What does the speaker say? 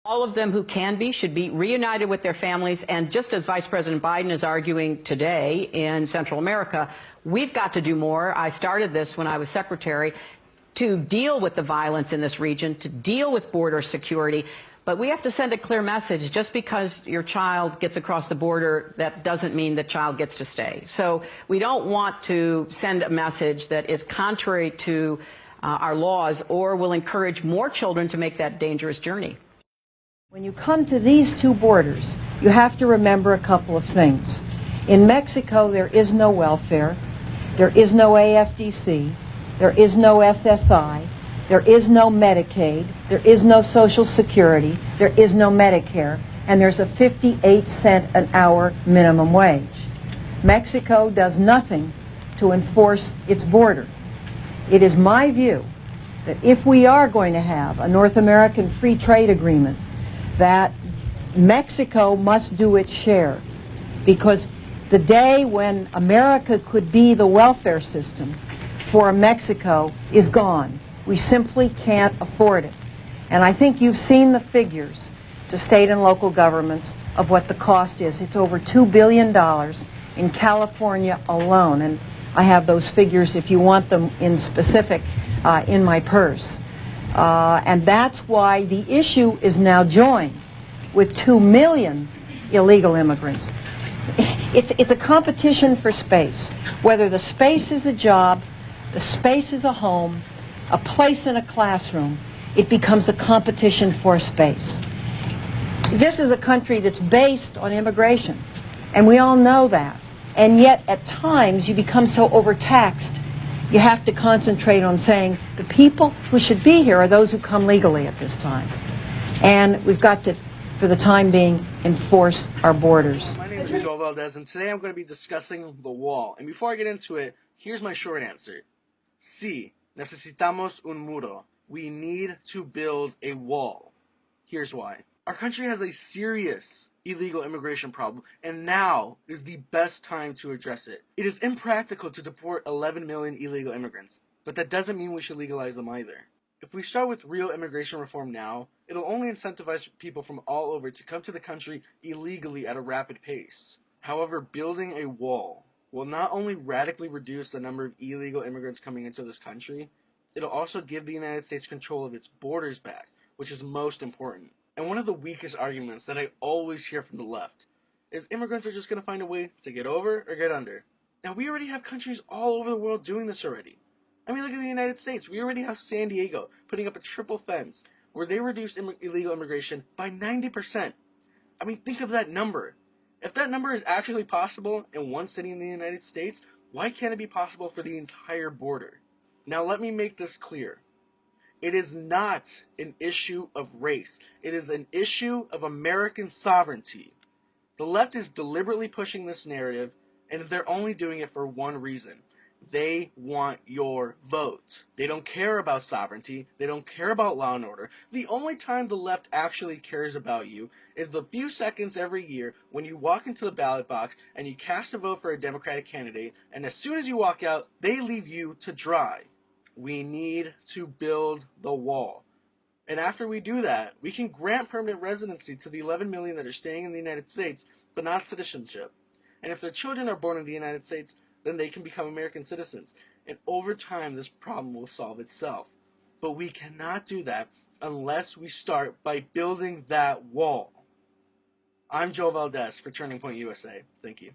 All of them who can be should be reunited with their families. And just as Vice President Biden is arguing today in Central America, we've got to do more. I started this when I was secretary to deal with the violence in this region, to deal with border security. But we have to send a clear message. Just because your child gets across the border, that doesn't mean the child gets to stay. So we don't want to send a message that is contrary to our laws or will encourage more children to make that dangerous journey. When you come to these two borders, you have to remember a couple of things. In Mexico, there is no welfare, there is no AFDC, there is no SSI, there is no Medicaid, there is no Social Security, there is no Medicare, and there's a 58-cent an hour minimum wage. Mexico does nothing to enforce its border. It is my view that if we are going to have a North American free trade agreement, that Mexico must do its share, because the day when America could be the welfare system for Mexico is gone. We simply can't afford it. And I think you've seen the figures to state and local governments of what the cost is. It's over $2 billion in California alone. And I have those figures, if you want them in specific, in my purse. And that's why the issue is now joined with 2 million illegal immigrants. It's a competition for space. Whether the space is a job, the space is a home, a place in a classroom, it becomes a competition for space. This is a country that's based on immigration, and we all know that. And yet, at times, you become so overtaxed, you have to concentrate on saying the people who should be here are those who come legally at this time. And we've got to, for the time being, enforce our borders. My name is Joel Valdez, and today I'm going to be discussing the wall. And before I get into it, here's my short answer. Sí, necesitamos un muro. We need to build a wall. Here's why. Our country has a serious illegal immigration problem, and now is the best time to address it. It is impractical to deport 11 million illegal immigrants, but that doesn't mean we should legalize them either. If we start with real immigration reform now, it'll only incentivize people from all over to come to the country illegally at a rapid pace. However, building a wall will not only radically reduce the number of illegal immigrants coming into this country, it'll also give the United States control of its borders back, which is most important. And one of the weakest arguments that I always hear from the left is immigrants are just going to find a way to get over or get under. Now, we already have countries all over the world doing this already. I mean, look at the United States. We already have San Diego putting up a triple fence where they reduced illegal immigration by 90%. I mean, think of that number. If that number is actually possible in one city in the United States, why can't it be possible for the entire border? Now, let me make this clear. It is not an issue of race. It is an issue of American sovereignty. The left is deliberately pushing this narrative, and they're only doing it for one reason. They want your vote. They don't care about sovereignty. They don't care about law and order. The only time the left actually cares about you is the few seconds every year when you walk into the ballot box and you cast a vote for a Democratic candidate, and as soon as you walk out, they leave you to dry. We need to build the wall. And after we do that, we can grant permanent residency to the 11 million that are staying in the United States, but not citizenship. And if their children are born in the United States, then they can become American citizens. And over time, this problem will solve itself. But we cannot do that unless we start by building that wall. I'm Joe Valdez for Turning Point USA. Thank you.